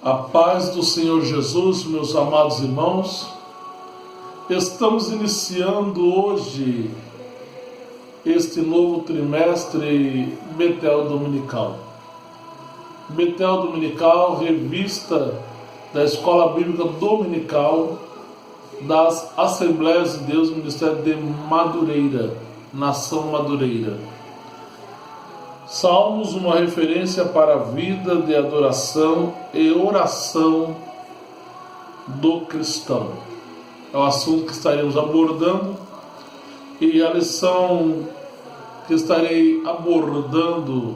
A paz do Senhor Jesus, meus amados irmãos. Estamos iniciando hoje este novo trimestre Betel Dominical. Betel Dominical, revista da Escola Bíblica Dominical das Assembleias de Deus, Ministério de Madureira, Nação Madureira. Salmos, uma referência para a vida de adoração e oração do cristão. É o assunto que estaremos abordando, e a lição que estarei abordando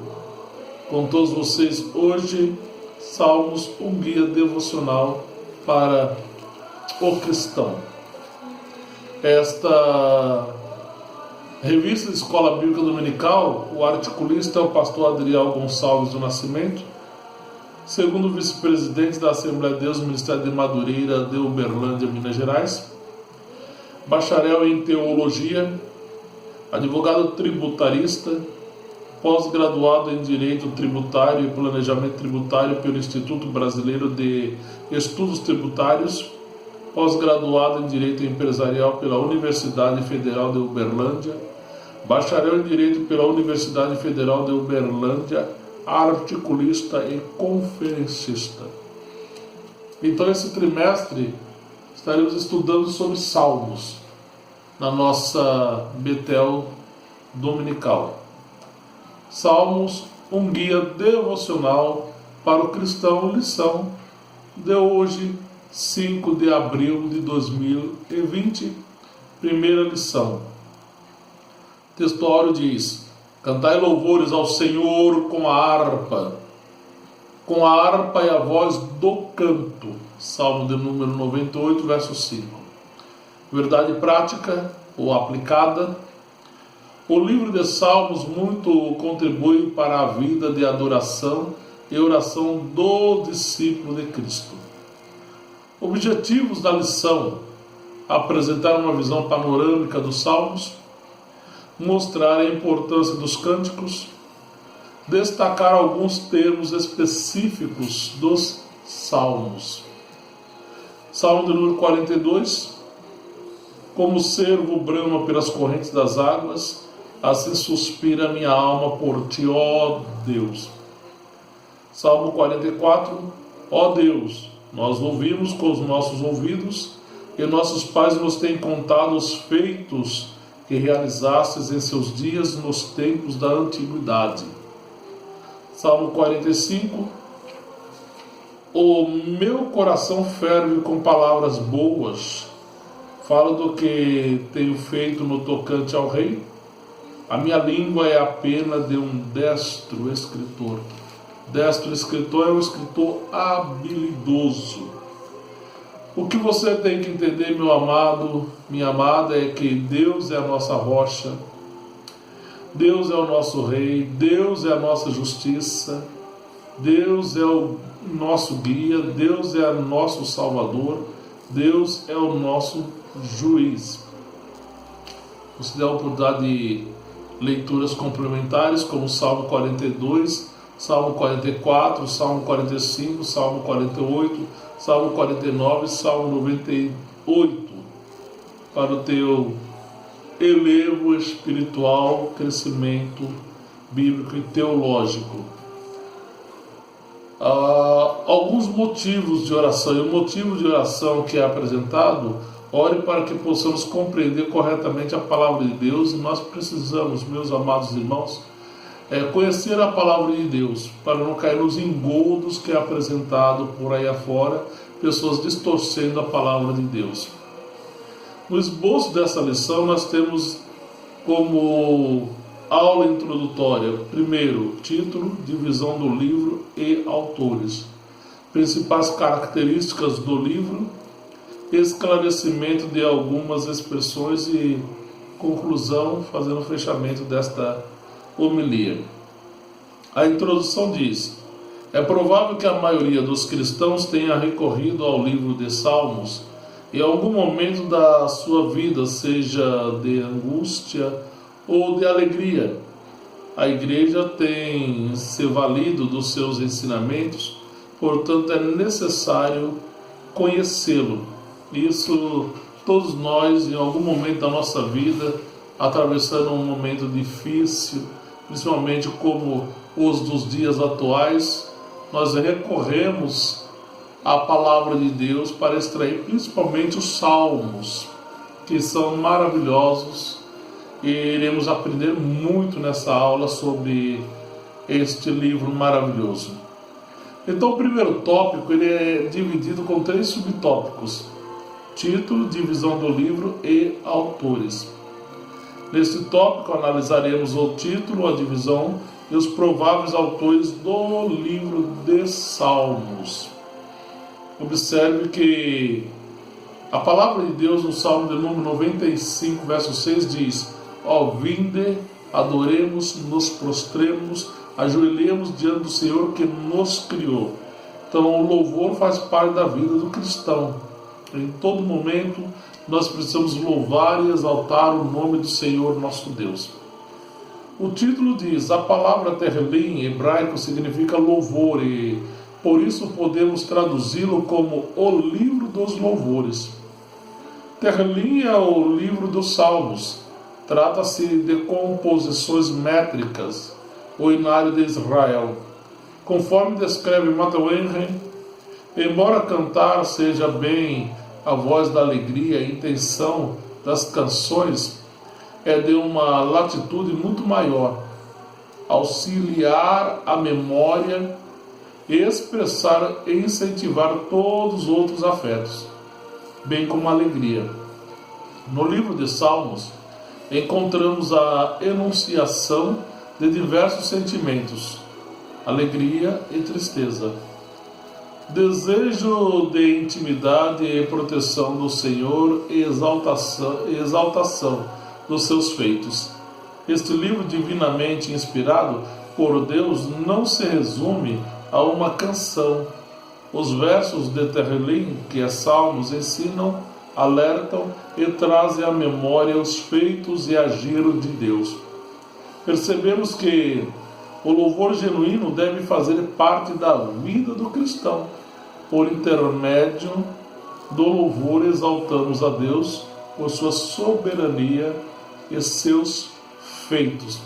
com todos vocês hoje, Salmos, um guia devocional para o cristão. Esta revista de Escola Bíblica Dominical, o articulista é o pastor Adriel Gonçalves do Nascimento, segundo vice-presidente da Assembleia de Deus, Ministério de Madureira de Uberlândia, Minas Gerais, bacharel em Teologia, advogado tributarista, pós-graduado em Direito Tributário e Planejamento Tributário pelo Instituto Brasileiro de Estudos Tributários, pós-graduado em Direito Empresarial pela Universidade Federal de Uberlândia, bacharel em Direito pela Universidade Federal de Uberlândia, articulista e conferencista. Então, esse trimestre estaremos estudando sobre Salmos na nossa Betel Dominical. Salmos, um guia devocional para o cristão, lição de hoje, 5 de abril de 2020, primeira lição. O textuário diz: cantai louvores ao Senhor com a harpa e a voz do canto. Salmo de número 98, verso 5. Verdade prática ou aplicada. O livro de Salmos muito contribui para a vida de adoração e oração do discípulo de Cristo. Objetivos da lição: apresentar uma visão panorâmica dos Salmos, mostrar a importância dos cânticos, destacar alguns termos específicos dos Salmos. Salmo de número 42: como o cervo brama pelas correntes das águas, assim suspira minha alma por ti, ó Deus. Salmo 44: ó Deus, nós ouvimos com os nossos ouvidos, e nossos pais nos têm contado os feitos que realizastes em seus dias nos tempos da antiguidade. Salmo 45: o meu coração ferve com palavras boas, falo do que tenho feito no tocante ao rei. A minha língua é a pena de um destro escritor. Destro escritor é um escritor habilidoso. O que você tem que entender, meu amado, minha amada, é que Deus é a nossa rocha, Deus é o nosso rei, Deus é a nossa justiça, Deus é o nosso guia, Deus é o nosso salvador, Deus é o nosso juiz. Você dá a oportunidade de leituras complementares, como Salmo 42, Salmo 44, Salmo 45, Salmo 48, Salmo 49 e Salmo 98, para o teu elevo espiritual, crescimento bíblico e teológico. Alguns motivos de oração, e o motivo de oração que é apresentado: ore para que possamos compreender corretamente a palavra de Deus. E nós precisamos, meus amados irmãos, conhecer a palavra de Deus, para não cair nos engodos que é apresentado por aí afora, pessoas distorcendo a palavra de Deus. No esboço dessa lição nós temos como aula introdutória, primeiro, título, divisão do livro e autores, principais características do livro, esclarecimento de algumas expressões e conclusão, fazendo o fechamento desta homilia. A introdução diz: é provável que a maioria dos cristãos tenha recorrido ao livro de Salmos em algum momento da sua vida, seja de angústia ou de alegria. A igreja tem se valido dos seus ensinamentos portanto é necessário conhecê-lo. Isso todos nós, em algum momento da nossa vida, atravessando um momento difícil, principalmente como os dos dias atuais, nós recorremos à palavra de Deus para extrair principalmente os salmos, que são maravilhosos, e iremos aprender muito nessa aula sobre este livro maravilhoso. Então o primeiro tópico ele é dividido com 3 subtópicos: título, divisão do livro e autores. Neste tópico analisaremos o título, a divisão e os prováveis autores do livro de Salmos. Observe que a palavra de Deus no Salmo de número 95, verso 6 diz: ó, vinde, adoremos, nos prostremos, ajoelhemos diante do Senhor que nos criou. Então o louvor faz parte da vida do cristão. Em todo momento nós precisamos louvar e exaltar o nome do Senhor nosso Deus. O título diz: a palavra Tehillim em hebraico significa louvor, e por isso podemos traduzi-lo como o livro dos louvores. Tehillim é o livro dos Salmos. Trata-se de composições métricas, o hinário de Israel. Conforme descreve Matthew Henry, embora cantar seja bem a voz da alegria, a intenção das canções é de uma latitude muito maior, auxiliar a memória, expressar e incentivar todos os outros afetos, bem como a alegria. No livro de Salmos, encontramos a enunciação de diversos sentimentos, alegria e tristeza, desejo de intimidade e proteção do Senhor e exaltação dos seus feitos. Este livro divinamente inspirado por Deus não se resume a uma canção. Os versos de Tehillim, que é Salmos, ensinam, alertam e trazem à memória os feitos e agir de Deus. Percebemos que o louvor genuíno deve fazer parte da vida do cristão. Por intermédio do louvor exaltamos a Deus por sua soberania e seus feitos.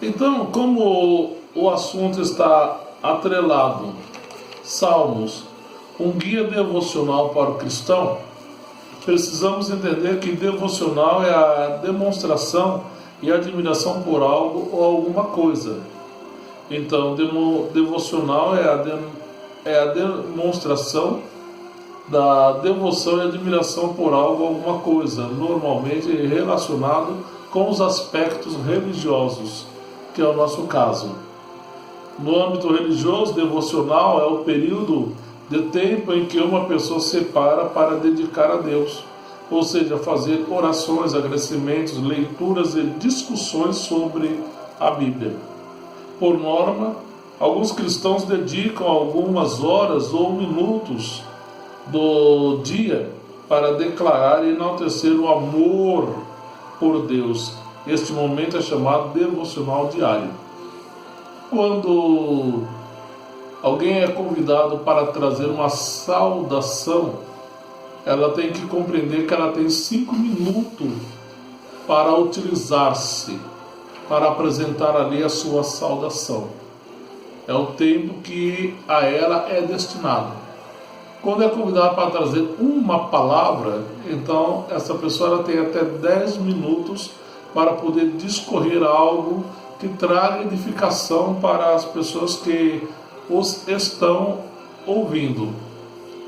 Então, como o assunto está atrelado, Salmos, um guia devocional para o cristão, precisamos entender que devocional é a demonstração e admiração por algo ou alguma coisa. Então, devocional é a demonstração da devoção e admiração por algo ou alguma coisa, normalmente relacionado com os aspectos religiosos, que é o nosso caso. No âmbito religioso, devocional é o período de tempo em que uma pessoa separa para dedicar a Deus, ou seja, fazer orações, agradecimentos, leituras e discussões sobre a Bíblia. Por norma, alguns cristãos dedicam algumas horas ou minutos do dia para declarar e enaltecer o amor por Deus. Este momento é chamado devocional diário. Quando alguém é convidado para trazer uma saudação, ela tem que compreender que ela tem 5 minutos para utilizar-se, para apresentar ali a sua saudação. É o tempo que a ela é destinado. Quando é convidado para trazer uma palavra, então essa pessoa ela tem até 10 minutos para poder discorrer algo que traga edificação para as pessoas que os estão ouvindo,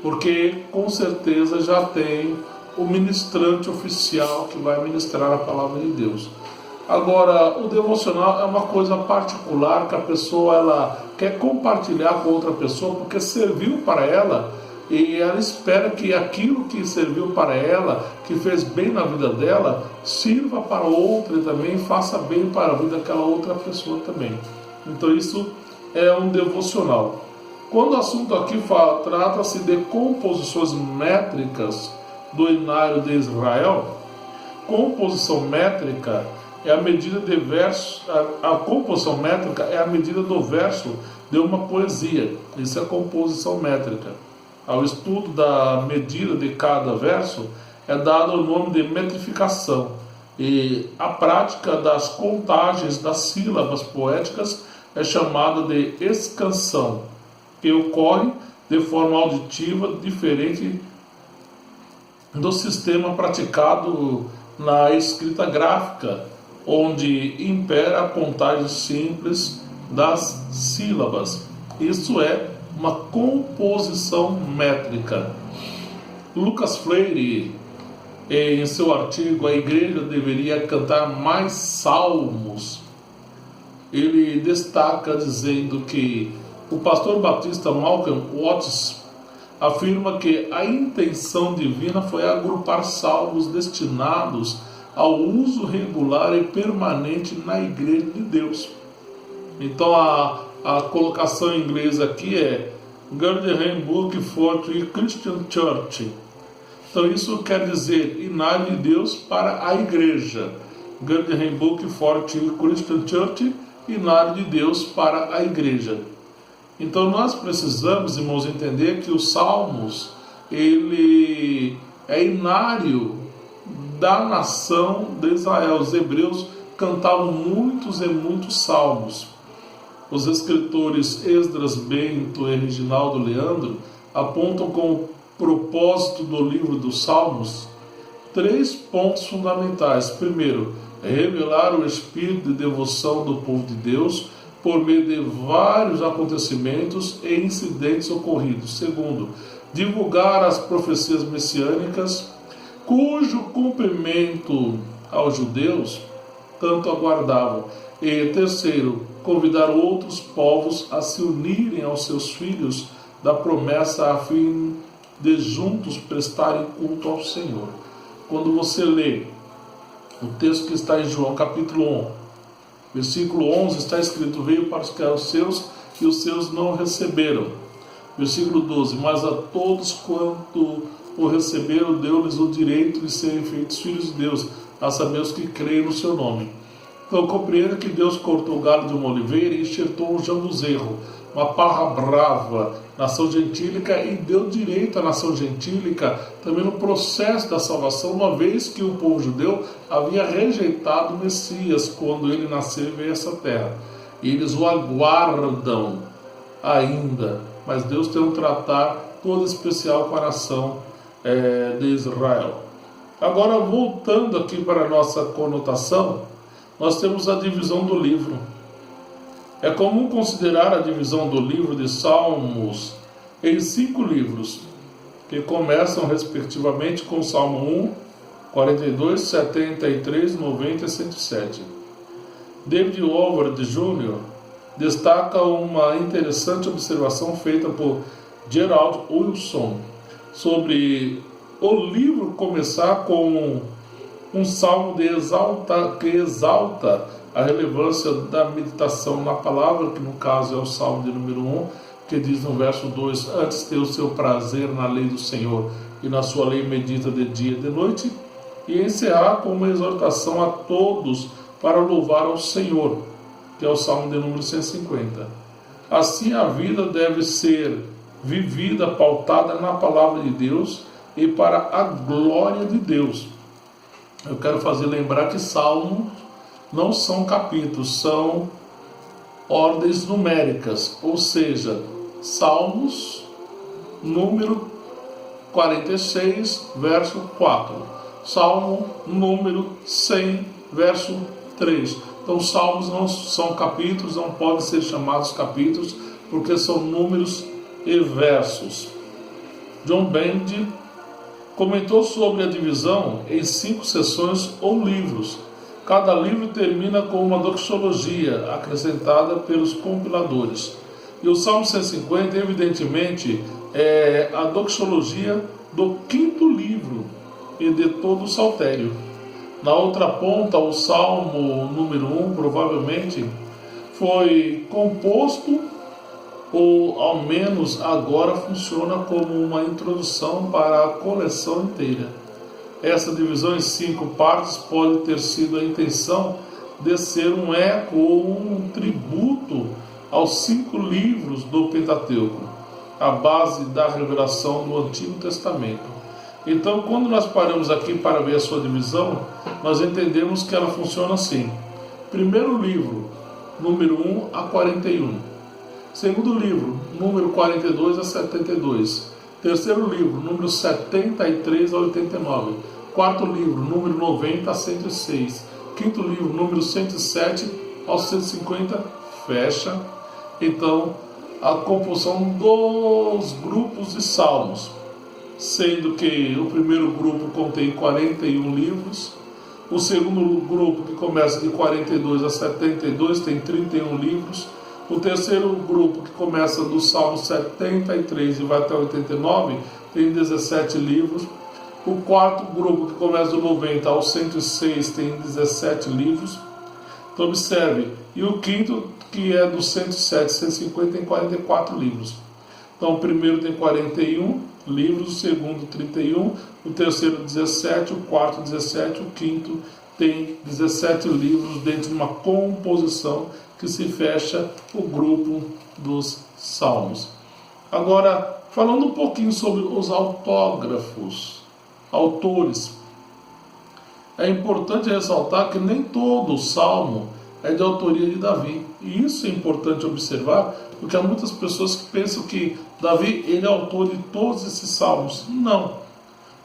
porque com certeza já tem o ministrante oficial que vai ministrar a palavra de Deus. Agora, o devocional é uma coisa particular que a pessoa ela quer compartilhar com outra pessoa porque serviu para ela e ela espera que aquilo que serviu para ela, que fez bem na vida dela, sirva para outra e também faça bem para a vida daquela outra pessoa também. Então isso é um devocional. Quando o assunto aqui trata-se de composições métricas do hinário de Israel, composição métrica é a medida de verso, a composição métrica é a medida do verso de uma poesia. Isso é composição métrica. Ao estudo da medida de cada verso é dado o nome de metrificação, e a prática das contagens das sílabas poéticas é chamada de escansão, que ocorre de forma auditiva diferente do sistema praticado na escrita gráfica, onde impera a contagem simples das sílabas. Isso é uma composição métrica. Lucas Freire, em seu artigo A Igreja Deveria Cantar Mais Salmos, ele destaca dizendo que o pastor batista Malcolm Watts afirma que a intenção divina foi agrupar salmos destinados ao uso regular e permanente na Igreja de Deus. Então a colocação em inglês aqui é Guardian Book for the Christian Church. Então isso quer dizer inário de Deus para a igreja. Guardian Book for the Christian Church, inário de Deus para a igreja. Então nós precisamos, irmãos, entender que os Salmos, ele é inário da nação de Israel. Os hebreus cantavam muitos e muitos salmos. Os escritores Esdras Bento e Reginaldo Leandro apontam como propósito do livro dos Salmos 3 pontos fundamentais. Primeiro, revelar o espírito de devoção do povo de Deus por meio de vários acontecimentos e incidentes ocorridos. Segundo, divulgar as profecias messiânicas, cujo cumprimento aos judeus tanto aguardavam. E terceiro, convidar outros povos a se unirem aos seus filhos da promessa a fim de juntos prestarem culto ao Senhor. Quando você lê o texto que está em João capítulo 1, versículo 11, está escrito: veio para os que eram seus e os seus não receberam. Versículo 12, mas a todos quanto o receberam, deu-lhes o direito de serem feitos filhos de Deus, a saber os que creem no seu nome. Então compreenda que Deus cortou o galho de uma oliveira e enxertou um jambuzerro, uma parra brava, nação gentílica, e deu direito à nação gentílica também no processo da salvação, uma vez que o povo judeu havia rejeitado o Messias quando ele nasceu e veio a essa terra. E eles o aguardam ainda, mas Deus tem um tratar todo especial com a nação de Israel. Agora, voltando aqui para a nossa conotação, nós temos a divisão do livro. É comum considerar a divisão do livro de Salmos em 5 livros, que começam respectivamente com Salmo 1, 42, 73, 90 e 107. David Howard Jr. destaca uma interessante observação feita por Gerald Wilson sobre o livro começar com um salmo que exalta a relevância da meditação na palavra, que no caso é o salmo de número 1, que diz no verso 2: antes ter o seu prazer na lei do Senhor, e na sua lei medita de dia e de noite, e encerrar com uma exortação a todos para louvar ao Senhor, que é o salmo de número 150. Assim a vida deve ser vivida, pautada na palavra de Deus e para a glória de Deus. Eu quero fazer lembrar que salmos não são capítulos, são ordens numéricas, ou seja, Salmos, número 46, verso 4, Salmo número 100, verso 3. Então, salmos não são capítulos, não podem ser chamados capítulos, porque são números e versos. John Bend comentou sobre a divisão em 5 sessões ou livros. Cada livro termina com uma doxologia acrescentada pelos compiladores. E o Salmo 150, evidentemente, é a doxologia do 5º livro e de todo o saltério. Na outra ponta, o Salmo número 1 provavelmente foi composto, ou ao menos agora funciona como uma introdução para a coleção inteira. Essa divisão em 5 partes pode ter sido a intenção de ser um eco ou um tributo aos 5 livros do Pentateuco, a base da revelação do Antigo Testamento. Então, quando nós paramos aqui para ver a sua divisão, nós entendemos que ela funciona assim. Primeiro livro, número 1 a 41. Segundo livro, número 42 a 72. Terceiro livro, número 73 a 89. Quarto livro, número 90 a 106. Quinto livro, número 107 ao 150. Fecha, então, a composição dos grupos de salmos, sendo que o primeiro grupo contém 41 livros, o segundo grupo, que começa de 42 a 72, tem 31 livros, o terceiro grupo, que começa do Salmo 73 e vai até 89, tem 17 livros, o quarto grupo, que começa do 90 ao 106, tem 17 livros. Então observe, e o quinto, que é do 107, 150, tem 44 livros. Então o primeiro tem 41 livros, o segundo 31, o terceiro 17, o quarto 17, o quinto tem 17 livros dentro de uma composição que se fecha o grupo dos Salmos. Agora, falando um pouquinho sobre os autógrafos, autores, é importante ressaltar que nem todo o Salmo é de autoria de Davi. E isso é importante observar, porque há muitas pessoas que pensam que Davi ele é autor de todos esses salmos. Não.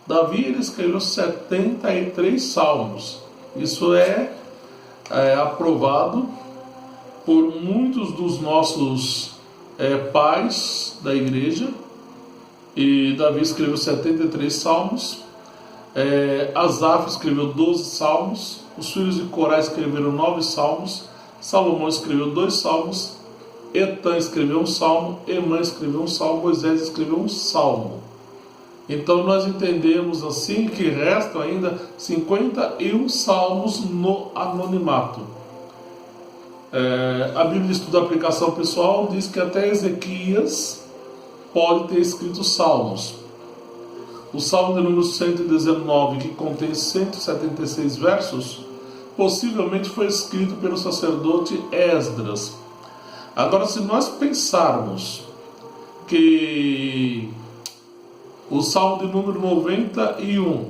Davi ele escreveu 73 salmos. Isso é aprovado por muitos dos nossos pais da igreja. E Davi escreveu 73 salmos. Asaf escreveu 12 salmos. Os filhos de Corá escreveram 9 salmos. Salomão escreveu 2 salmos. Etã escreveu um salmo. Emã escreveu um salmo. Moisés escreveu um salmo. Então nós entendemos assim que restam ainda 51 salmos no anonimato. A Bíblia de Estudo da Aplicação Pessoal diz que até Ezequias pode ter escrito salmos. O salmo de número 119, que contém 176 versos, possivelmente foi escrito pelo sacerdote Esdras. Agora, se nós pensarmos que o salmo de número 91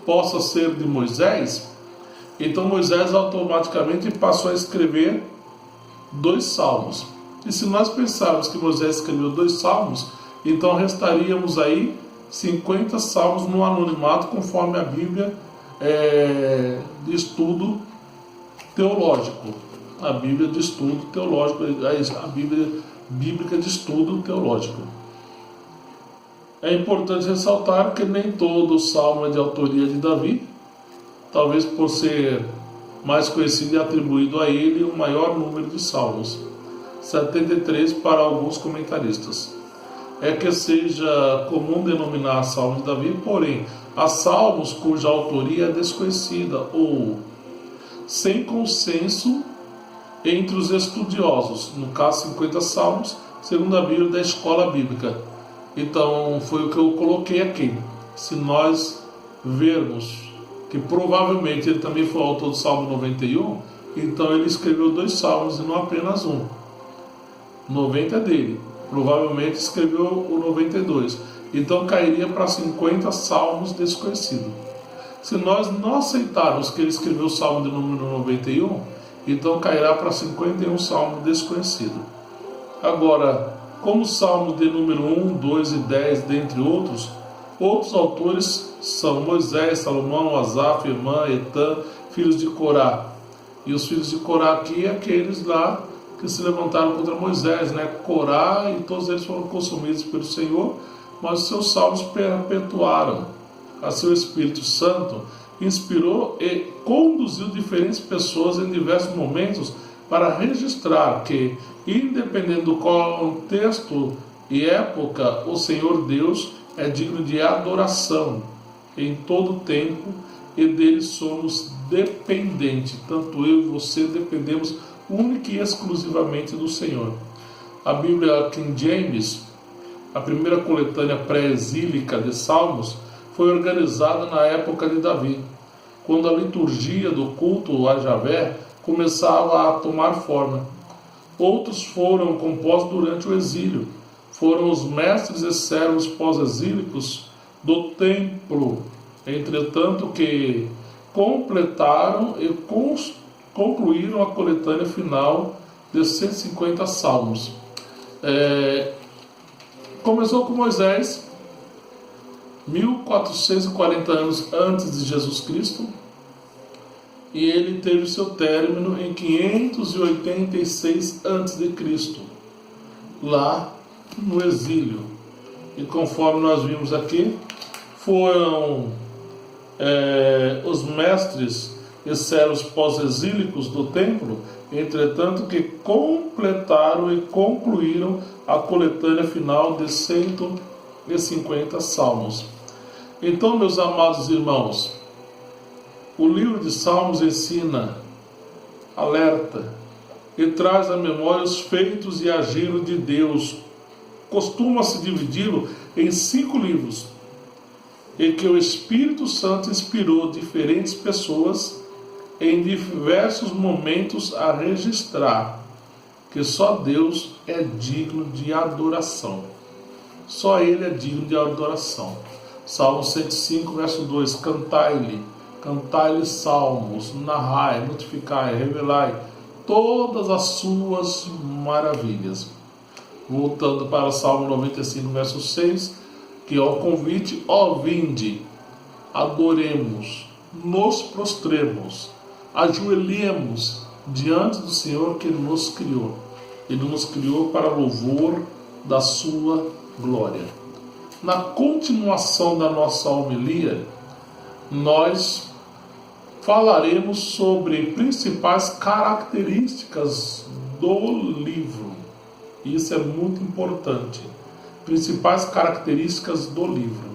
possa ser de Moisés, então Moisés automaticamente passou a escrever 2 salmos. E se nós pensarmos que Moisés escreveu 2 salmos, então restaríamos aí 50 salmos no anonimato, conforme a Bíblia de estudo teológico. A Bíblia de estudo teológico, a Bíblia bíblica de estudo teológico. É importante ressaltar que nem todo o salmo é de autoria de Davi, talvez por ser mais conhecido e atribuído a ele o maior número de salmos, 73 para alguns comentaristas. É que seja comum denominar salmos de Davi, porém, há salmos cuja autoria é desconhecida ou sem consenso entre os estudiosos, no caso 50 salmos, segundo a Bíblia da Escola Bíblica. Então foi o que eu coloquei aqui. Se nós vermos que provavelmente ele também foi autor do Salmo 91, então ele escreveu 2 salmos e não apenas um. 90 é dele, provavelmente escreveu o 92, então cairia para 50 salmos desconhecidos. Se nós não aceitarmos que ele escreveu o salmo de número 91, então cairá para 51 salmos desconhecidos. Agora, como os salmos de número 1, 2 e 10, dentre outros autores são Moisés, Salomão, Asaf, Emã, Etã, filhos de Corá. E os filhos de Corá aqui é aqueles lá que se levantaram contra Moisés, Corá, e todos eles foram consumidos pelo Senhor, mas os seus salmos perpetuaram. Assim o Espírito Santo inspirou e conduziu diferentes pessoas em diversos momentos para registrar que, independente do contexto e época, o Senhor Deus é digno de adoração em todo tempo e dele somos dependentes. Tanto eu e você dependemos única e exclusivamente do Senhor. A Bíblia King James, a primeira coletânea pré-exílica de salmos, foi organizada na época de Davi, quando a liturgia do culto a Javé começava a tomar forma. Outros foram compostos durante o exílio. Foram os mestres e servos pós-exílicos do templo, entretanto, que completaram e concluíram a coletânea final de 150 salmos. Começou com Moisés, 1440 anos antes de Jesus Cristo, e ele teve seu término em 586 a.C., lá no exílio. E conforme nós vimos aqui, foram os mestres e servos pós-exílicos do templo, entretanto, que completaram e concluíram a coletânea final de 150 salmos. Então, meus amados irmãos, o livro de Salmos ensina, alerta e traz à memória os feitos e agir de Deus. Costuma-se dividi-lo em 5 livros, e que o Espírito Santo inspirou diferentes pessoas em diversos momentos a registrar que só Deus é digno de adoração. Só Ele é digno de adoração. Salmo 105, verso 2: Cantai-lhe salmos, narrai, notificai, revelai todas as suas maravilhas. Voltando para o Salmo 95, verso 6, que é o convite: ó, vinde, adoremos, nos prostremos, ajoelhemos diante do Senhor que nos criou. Ele nos criou para louvor da sua glória. Na continuação da nossa homilia, nós falaremos sobre principais características do livro. Isso é muito importante. Principais características do livro.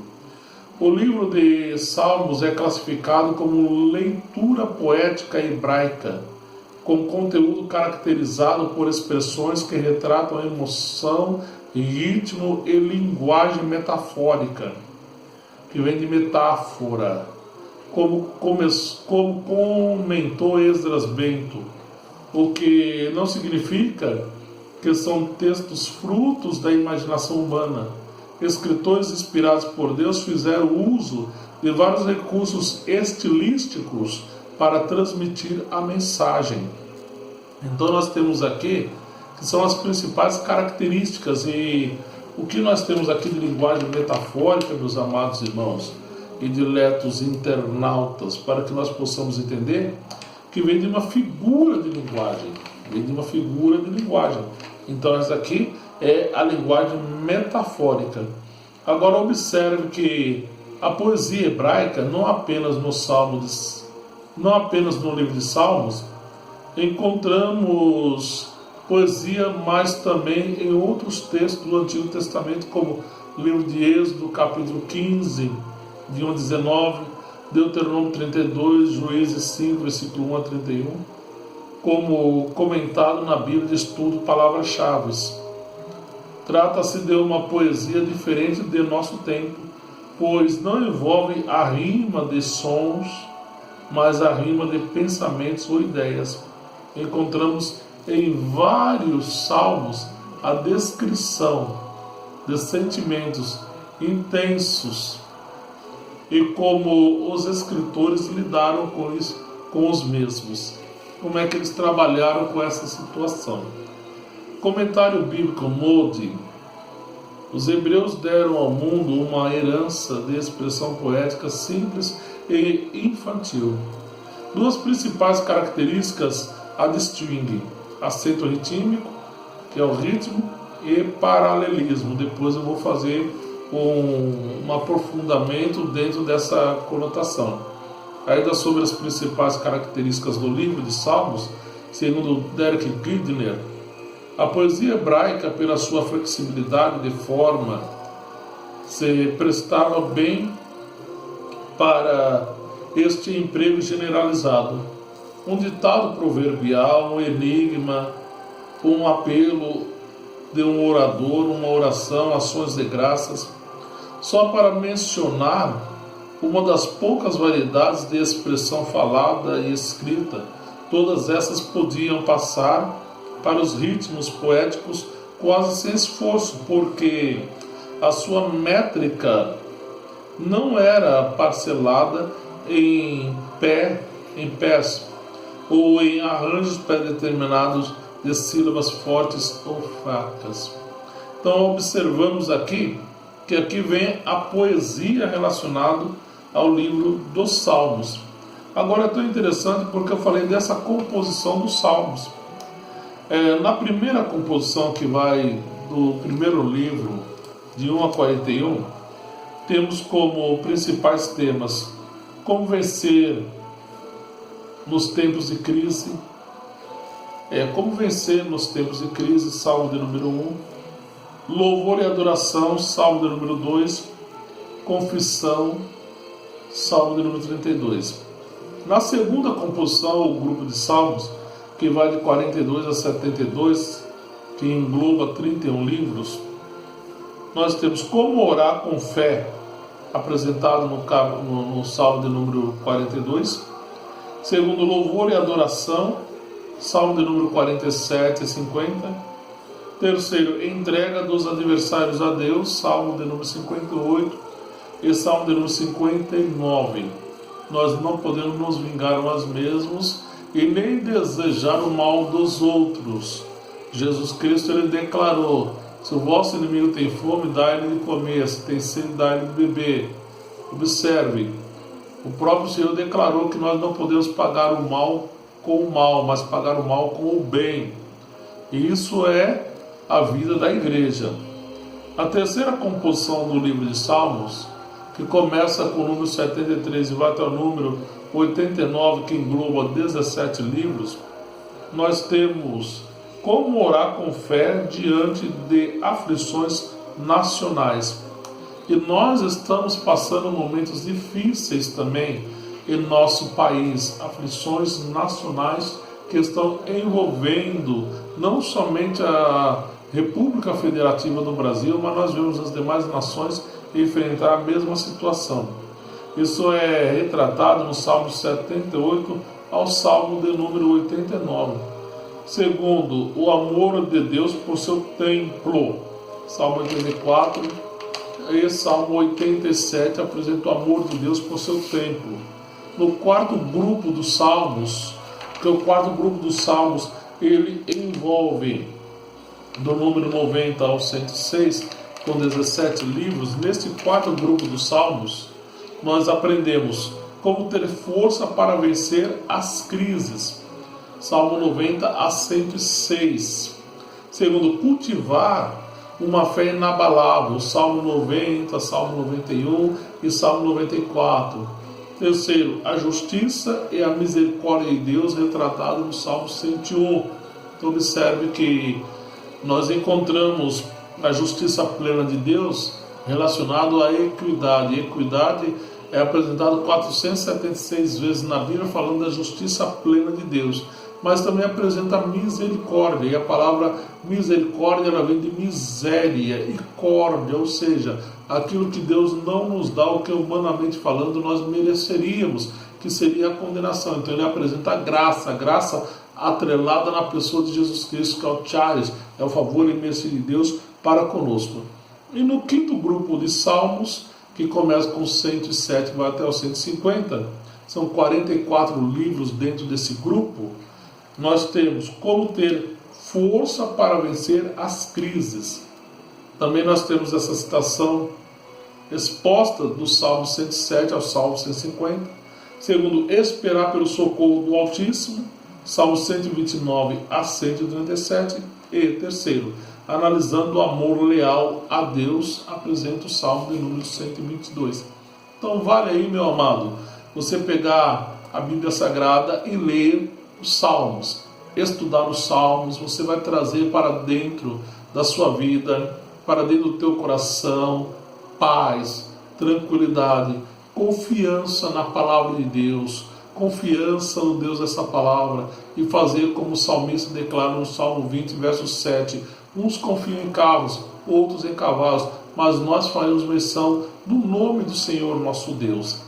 O livro de Salmos é classificado como leitura poética hebraica, com conteúdo caracterizado por expressões que retratam emoção, ritmo e linguagem metafórica, que vem de metáfora, como comentou Esdras Bento, o que não significa que são textos frutos da imaginação humana. Escritores inspirados por Deus fizeram uso de vários recursos estilísticos para transmitir a mensagem. Então nós temos aqui que são as principais características, e o que nós temos aqui de linguagem metafórica, meus amados irmãos e diletos internautas, para que nós possamos entender que vem de uma figura de linguagem. Então essa aqui é a linguagem metafórica. Agora observe que a poesia hebraica, não apenas no livro de Salmos, encontramos poesia, mas também em outros textos do Antigo Testamento, como o livro de Êxodo, capítulo 15, de 1 a 19, Deuteronômio 32, Juízes 5, versículo 1 a 31, como comentado na Bíblia de Estudo Palavras-Chave. Trata-se de uma poesia diferente de nosso tempo, pois não envolve a rima de sons, mas a rima de pensamentos ou ideias. Encontramos em vários salmos a descrição de sentimentos intensos e como os escritores lidaram com isso, com os mesmos. Como é que eles trabalharam com essa situação? Comentário bíblico Moody: os hebreus deram ao mundo uma herança de expressão poética simples e infantil. Duas principais características a distinguem: acento rítmico, que é o ritmo, e paralelismo. Depois eu vou fazer um aprofundamento dentro dessa conotação. Ainda sobre as principais características do livro de Salmos, segundo Derek Kidner, a poesia hebraica, pela sua flexibilidade de forma, se prestava bem para este emprego generalizado. Um ditado proverbial, um enigma, um apelo de um orador, uma oração, ações de graças. Só para mencionar uma das poucas variedades de expressão falada e escrita, todas essas podiam passar para os ritmos poéticos quase sem esforço, porque a sua métrica não era parcelada em pés ou em arranjos pré-determinados de sílabas fortes ou fracas. Então observamos aqui que aqui vem a poesia relacionada ao livro dos Salmos. Agora é tão interessante porque eu falei dessa composição dos Salmos. Na primeira composição, que vai do primeiro livro, de 1 a 41, temos como principais temas: como vencer nos tempos de crise, Salmo de número 1, louvor e adoração, Salmo de número 2, confissão, Salmo de número 32. Na segunda composição, o grupo de salmos, que vai de 42 a 72, que engloba 31 livros, nós temos como orar com fé, apresentado no Salmo de número 42. Segundo, louvor e adoração, Salmo de número 47 e 50. Terceiro, entrega dos adversários a Deus, Salmo de número 58 e Salmo de número 59. Nós não podemos nos vingar nós mesmos e nem desejar o mal dos outros. Jesus Cristo, ele declarou: se o vosso inimigo tem fome, dai-lhe de comer; se tem sede, dai-lhe de beber. Observe, o próprio Senhor declarou que nós não podemos pagar o mal com o mal, mas pagar o mal com o bem. E isso é a vida da igreja. A terceira composição do livro de Salmos, que começa com o número 73 e vai até o número 89, que engloba 17 livros, nós temos como orar com fé diante de aflições nacionais. E nós estamos passando momentos difíceis também em nosso país, aflições nacionais que estão envolvendo não somente a República Federativa do Brasil, mas nós vemos as demais nações enfrentar a mesma situação. Isso é retratado no Salmo 78 ao Salmo de número 89. Segundo, o amor de Deus por seu templo, Salmo 84 e Salmo 87 apresenta o amor de Deus por seu templo. No quarto grupo dos Salmos, ele envolve do número 90 ao 106, com 17 livros. Neste quarto grupo dos Salmos, nós aprendemos como ter força para vencer as crises, Salmo 90 a 106. Segundo, cultivar uma fé inabalável, Salmo 90, Salmo 91 e Salmo 94. Terceiro, a justiça e a misericórdia de Deus, retratado no Salmo 101. Então observe que nós encontramos a justiça plena de Deus relacionado à equidade. Equidade é apresentado 476 vezes na Bíblia, falando da justiça plena de Deus. Mas também apresenta misericórdia, e a palavra misericórdia ela vem de miséria e córdia, ou seja, aquilo que Deus não nos dá, o que humanamente falando nós mereceríamos, que seria a condenação. Então ele apresenta a graça atrelada na pessoa de Jesus Cristo, que é o charis, é o favor e mercê de Deus para conosco. E no quinto grupo de salmos, que começa com 107 e vai até o 150, são 44 livros dentro desse grupo. Nós temos como ter força para vencer as crises. Também nós temos essa citação exposta do Salmo 107 ao Salmo 150. Segundo, esperar pelo socorro do Altíssimo, Salmo 129 a 137. E terceiro, analisando o amor leal a Deus, apresenta o Salmo de número 122. Então vale aí, meu amado, você pegar a Bíblia Sagrada e ler os Salmos, estudar os Salmos. Você vai trazer para dentro da sua vida, para dentro do teu coração, paz, tranquilidade, confiança na palavra de Deus, confiança no Deus dessa palavra, e fazer como o salmista declara no Salmo 20, verso 7, uns confiam em carros, outros em cavalos, mas nós faremos menção do nome do Senhor nosso Deus.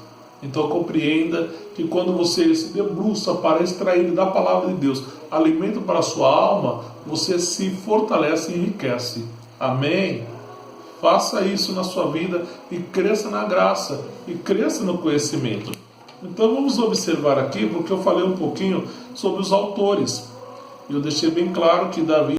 Então compreenda que quando você se debruça para extrair da palavra de Deus alimento para a sua alma, você se fortalece e enriquece. Amém? Faça isso na sua vida e cresça na graça e cresça no conhecimento. Então vamos observar aqui, porque eu falei um pouquinho sobre os autores. Eu deixei bem claro que Davi